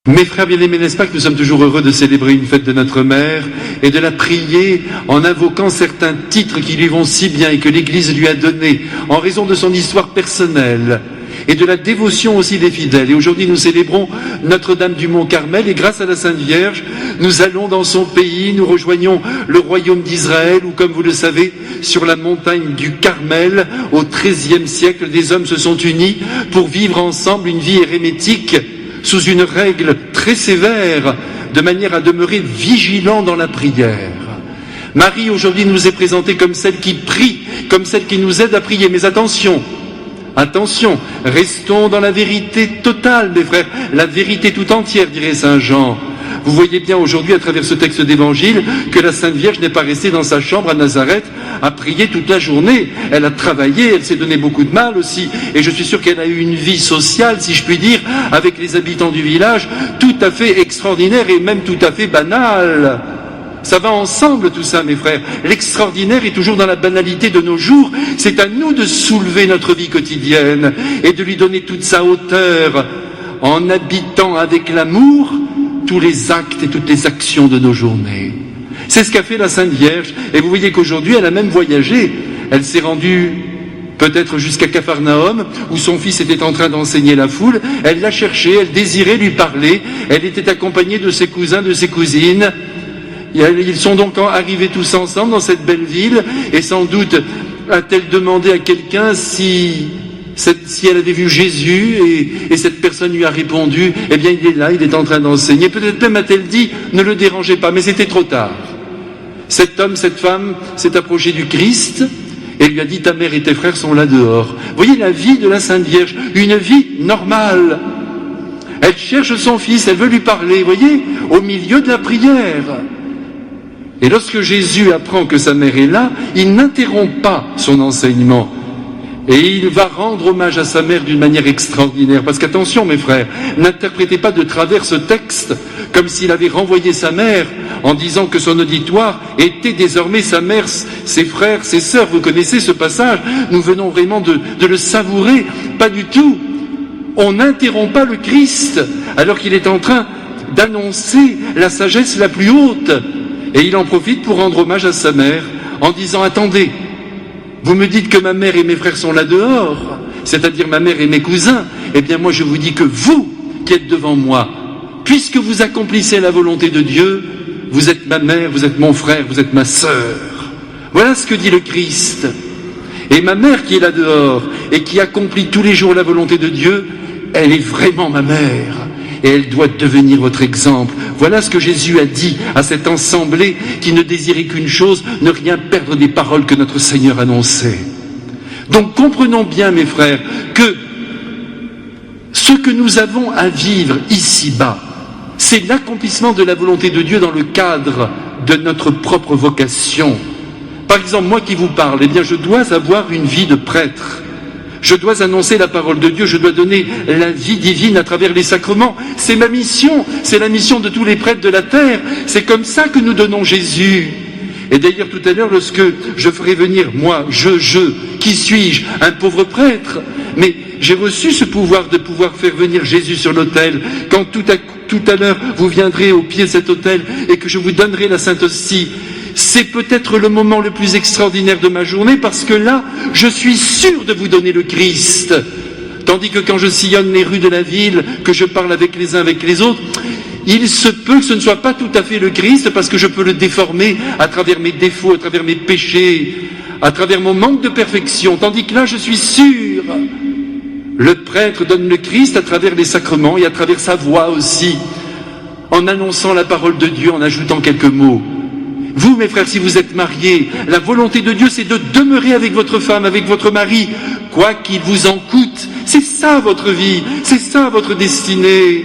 Mes frères bien-aimés, n'est-ce pas que nous sommes toujours heureux de célébrer une fête de notre mère et de la prier en invoquant certains titres qui lui vont si bien et que l'Église lui a donnés en raison de son histoire personnelle et de la dévotion aussi des fidèles. Et aujourd'hui, nous célébrons Notre-Dame du Mont-Carmel et grâce à la Sainte Vierge, nous allons dans son pays, nous rejoignons le royaume d'Israël où, comme vous le savez, sur la montagne du Carmel, au XIIIe siècle, des hommes se sont unis pour vivre ensemble une vie érémétique sous une règle très sévère, de manière à demeurer vigilant dans la prière. Marie, aujourd'hui, nous est présentée comme celle qui prie, comme celle qui nous aide à prier. Mais attention, attention, restons dans la vérité totale, mes frères, la vérité tout entière, dirait Saint Jean. Vous voyez bien aujourd'hui, à travers ce texte d'évangile, que la Sainte Vierge n'est pas restée dans sa chambre à Nazareth à prier toute la journée. Elle a travaillé, elle s'est donné beaucoup de mal aussi, et je suis sûr qu'elle a eu une vie sociale, si je puis dire, avec les habitants du village, tout à fait extraordinaire et même tout à fait banale. Ça va ensemble tout ça, mes frères. L'extraordinaire est toujours dans la banalité de nos jours. C'est à nous de soulever notre vie quotidienne et de lui donner toute sa hauteur en habitant avec l'amour tous les actes et toutes les actions de nos journées. C'est ce qu'a fait la Sainte Vierge. Et vous voyez qu'aujourd'hui, elle a même voyagé. Elle s'est rendue peut-être jusqu'à Capharnaüm, où son fils était en train d'enseigner la foule. Elle l'a cherché, elle désirait lui parler. Elle était accompagnée de ses cousins, de ses cousines. Ils sont donc arrivés tous ensemble dans cette belle ville. Et sans doute a-t-elle demandé à quelqu'un si elle avait vu Jésus, et cette personne lui a répondu, eh bien il est là, il est en train d'enseigner. Peut-être même a-t-elle dit, ne le dérangez pas, mais c'était trop tard. Cet homme, cette femme s'est approché du Christ et lui a dit, ta mère et tes frères sont là dehors. Vous voyez la vie de la Sainte Vierge, une vie normale. Elle cherche son fils, elle veut lui parler, vous voyez, au milieu de la prière. Et lorsque Jésus apprend que sa mère est là, il n'interrompt pas son enseignement. Et il va rendre hommage à sa mère d'une manière extraordinaire. Parce qu'attention, mes frères, n'interprétez pas de travers ce texte comme s'il avait renvoyé sa mère en disant que son auditoire était désormais sa mère, ses frères, ses sœurs. Vous connaissez ce passage, nous venons vraiment de le savourer. Pas du tout. On n'interrompt pas le Christ alors qu'il est en train d'annoncer la sagesse la plus haute. Et il en profite pour rendre hommage à sa mère en disant, attendez, vous me dites que ma mère et mes frères sont là dehors, c'est-à-dire ma mère et mes cousins. Eh bien moi je vous dis que vous qui êtes devant moi, puisque vous accomplissez la volonté de Dieu, vous êtes ma mère, vous êtes mon frère, vous êtes ma sœur. Voilà ce que dit le Christ. Et ma mère qui est là dehors et qui accomplit tous les jours la volonté de Dieu, elle est vraiment ma mère. Et elle doit devenir votre exemple. Voilà ce que Jésus a dit à cette assemblée qui ne désirait qu'une chose, ne rien perdre des paroles que notre Seigneur annonçait. Donc comprenons bien, mes frères, que ce que nous avons à vivre ici-bas, c'est l'accomplissement de la volonté de Dieu dans le cadre de notre propre vocation. Par exemple, moi qui vous parle, eh bien je dois avoir une vie de prêtre. Je dois annoncer la parole de Dieu, je dois donner la vie divine à travers les sacrements. C'est ma mission, c'est la mission de tous les prêtres de la terre. C'est comme ça que nous donnons Jésus. Et d'ailleurs tout à l'heure, lorsque je ferai venir, moi, qui suis-je? Un pauvre prêtre. Mais j'ai reçu ce pouvoir de pouvoir faire venir Jésus sur l'autel. Quand tout à l'heure, vous viendrez au pied de cet autel et que je vous donnerai la Sainte Hostie, c'est peut-être le moment le plus extraordinaire de ma journée parce que là, je suis sûr de vous donner le Christ. Tandis que quand je sillonne les rues de la ville, que je parle avec les uns avec les autres, il se peut que ce ne soit pas tout à fait le Christ parce que je peux le déformer à travers mes défauts, à travers mes péchés, à travers mon manque de perfection. Tandis que là, je suis sûr. Le prêtre donne le Christ à travers les sacrements et à travers sa voix aussi, en annonçant la parole de Dieu, en ajoutant quelques mots. Vous, mes frères, si vous êtes mariés, la volonté de Dieu, c'est de demeurer avec votre femme, avec votre mari, quoi qu'il vous en coûte. C'est ça votre vie, c'est ça votre destinée.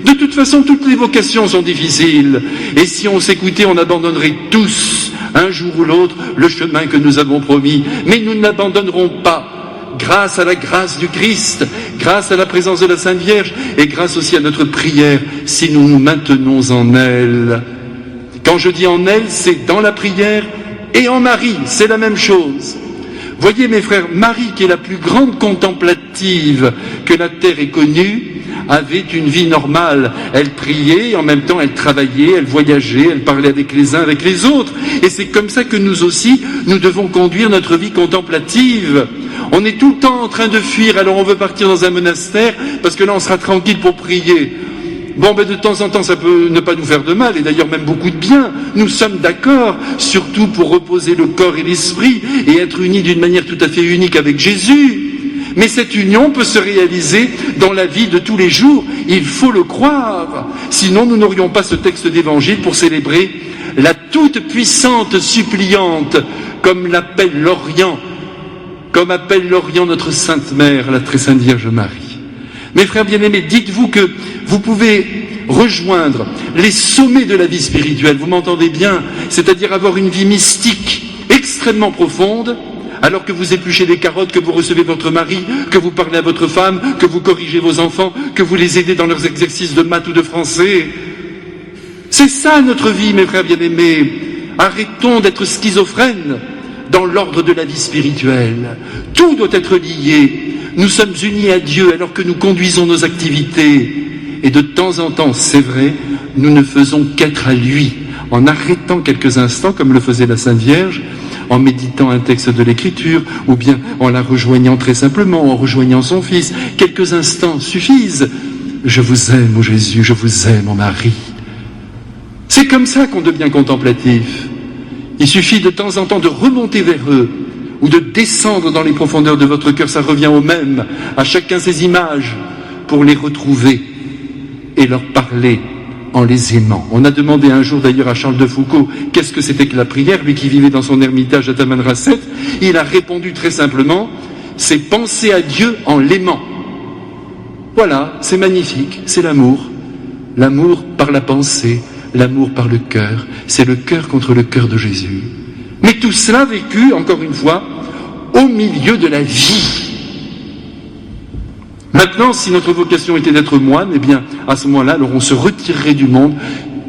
De toute façon, toutes les vocations sont difficiles. Et si on s'écoutait, on abandonnerait tous, un jour ou l'autre, le chemin que nous avons promis. Mais nous ne l'abandonnerons pas, grâce à la grâce du Christ, grâce à la présence de la Sainte Vierge, et grâce aussi à notre prière, si nous nous maintenons en elle. Quand je dis en elle, c'est dans la prière et en Marie, c'est la même chose. Voyez mes frères, Marie qui est la plus grande contemplative que la terre ait connue, avait une vie normale. Elle priait et en même temps elle travaillait, elle voyageait, elle parlait avec les uns, avec les autres. Et c'est comme ça que nous aussi, nous devons conduire notre vie contemplative. On est tout le temps en train de fuir, alors on veut partir dans un monastère parce que là on sera tranquille pour prier. Bon, ben de temps en temps, ça peut ne pas nous faire de mal, et d'ailleurs même beaucoup de bien. Nous sommes d'accord, surtout pour reposer le corps et l'esprit, et être unis d'une manière tout à fait unique avec Jésus. Mais cette union peut se réaliser dans la vie de tous les jours, il faut le croire. Sinon, nous n'aurions pas ce texte d'évangile pour célébrer la toute-puissante suppliante, comme l'appelle l'Orient, comme appelle l'Orient notre Sainte Mère, la très Sainte Vierge Marie. Mes frères bien-aimés, dites-vous que vous pouvez rejoindre les sommets de la vie spirituelle, vous m'entendez bien, c'est-à-dire avoir une vie mystique extrêmement profonde, alors que vous épluchez des carottes, que vous recevez votre mari, que vous parlez à votre femme, que vous corrigez vos enfants, que vous les aidez dans leurs exercices de maths ou de français. C'est ça notre vie, mes frères bien-aimés. Arrêtons d'être schizophrènes dans l'ordre de la vie spirituelle. Tout doit être lié. Nous sommes unis à Dieu alors que nous conduisons nos activités. Et de temps en temps, c'est vrai, nous ne faisons qu'être à lui, en arrêtant quelques instants, comme le faisait la Sainte Vierge, en méditant un texte de l'Écriture, ou bien en la rejoignant très simplement, en rejoignant son Fils. Quelques instants suffisent. Je vous aime, ô Jésus, je vous aime, ô Marie. C'est comme ça qu'on devient contemplatif. Il suffit de temps en temps de remonter vers eux, ou de descendre dans les profondeurs de votre cœur, ça revient au même, à chacun ses images, pour les retrouver et leur parler en les aimant. On a demandé un jour d'ailleurs à Charles de Foucault qu'est-ce que c'était que la prière, lui qui vivait dans son ermitage à Tamanrasset. Il a répondu très simplement, c'est penser à Dieu en l'aimant. Voilà, c'est magnifique, c'est l'amour. L'amour par la pensée, l'amour par le cœur, c'est le cœur contre le cœur de Jésus. Mais tout cela vécu, encore une fois, au milieu de la vie. Maintenant, si notre vocation était d'être moine, eh bien, à ce moment-là, alors on se retirerait du monde,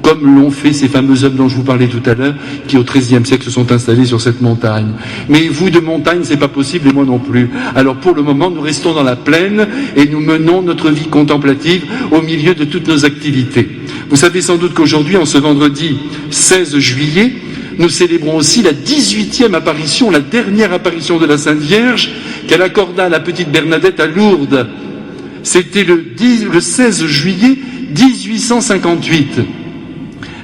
comme l'ont fait ces fameux hommes dont je vous parlais tout à l'heure, qui au XIIIe siècle se sont installés sur cette montagne. Mais vous, de montagne, c'est pas possible, et moi non plus. Alors pour le moment, nous restons dans la plaine, et nous menons notre vie contemplative au milieu de toutes nos activités. Vous savez sans doute qu'aujourd'hui, en ce vendredi 16 juillet, nous célébrons aussi la 18e apparition, la dernière apparition de la Sainte Vierge, qu'elle accorda à la petite Bernadette à Lourdes. C'était le 16 juillet 1858.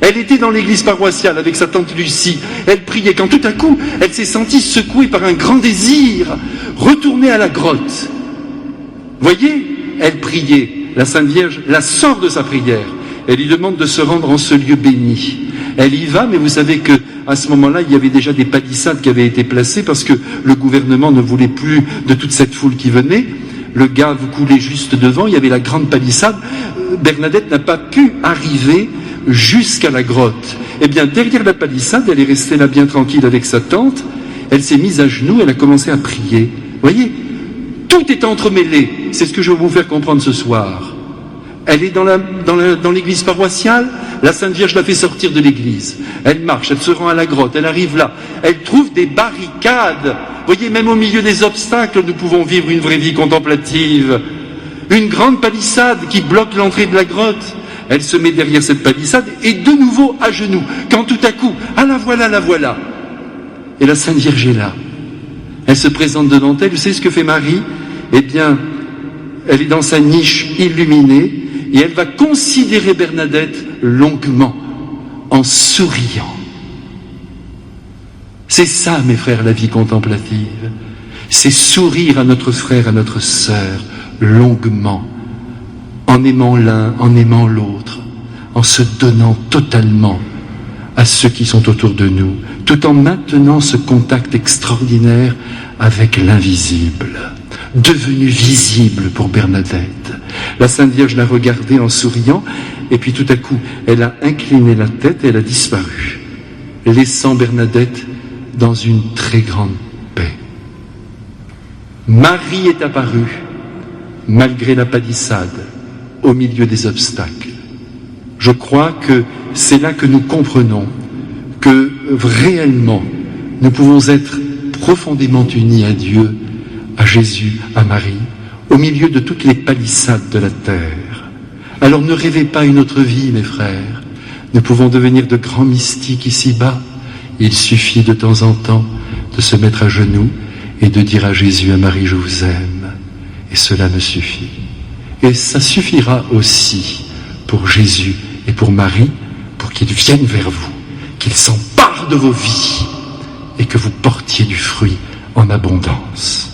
Elle était dans l'église paroissiale avec sa tante Lucie. Elle priait quand tout à coup, elle s'est sentie secouée par un grand désir, retourner à la grotte. Voyez, elle priait. La Sainte Vierge la sort de sa prière. Elle lui demande de se rendre en ce lieu béni. Elle y va, mais vous savez que à ce moment-là, il y avait déjà des palissades qui avaient été placées parce que le gouvernement ne voulait plus de toute cette foule qui venait. Le Gave coulait juste devant, il y avait la grande palissade. Bernadette n'a pas pu arriver jusqu'à la grotte. Eh bien, derrière la palissade, elle est restée là bien tranquille avec sa tante. Elle s'est mise à genoux, elle a commencé à prier. Voyez, tout est entremêlé. C'est ce que je veux vous faire comprendre ce soir. Elle est dans l'église paroissiale, la Sainte Vierge la fait sortir de l'église. Elle marche, elle se rend à la grotte, elle arrive là. Elle trouve des barricades. Voyez, même au milieu des obstacles, nous pouvons vivre une vraie vie contemplative. Une grande palissade qui bloque l'entrée de la grotte. Elle se met derrière cette palissade et de nouveau à genoux. Quand tout à coup, ah la voilà, la voilà. Et la Sainte Vierge est là. Elle se présente devant elle. Vous savez ce que fait Marie? Eh bien, elle est dans sa niche illuminée et elle va considérer Bernadette longuement, en souriant. C'est ça, mes frères, la vie contemplative. C'est sourire à notre frère, à notre sœur, longuement, en aimant l'un, en aimant l'autre, en se donnant totalement à ceux qui sont autour de nous, tout en maintenant ce contact extraordinaire avec l'invisible, devenu visible pour Bernadette. La Sainte Vierge l'a regardée en souriant, et puis tout à coup, elle a incliné la tête et elle a disparu, laissant Bernadette dans une très grande paix. Marie est apparue, malgré la palissade, au milieu des obstacles. Je crois que c'est là que nous comprenons que réellement nous pouvons être profondément unis à Dieu, à Jésus, à Marie, au milieu de toutes les palissades de la terre. Alors ne rêvez pas une autre vie, mes frères. Nous pouvons devenir de grands mystiques ici-bas. Il suffit de temps en temps de se mettre à genoux et de dire à Jésus et à Marie, je vous aime. Et cela me suffit. Et ça suffira aussi pour Jésus et pour Marie, pour qu'ils viennent vers vous, qu'ils s'emparent de vos vies et que vous portiez du fruit en abondance.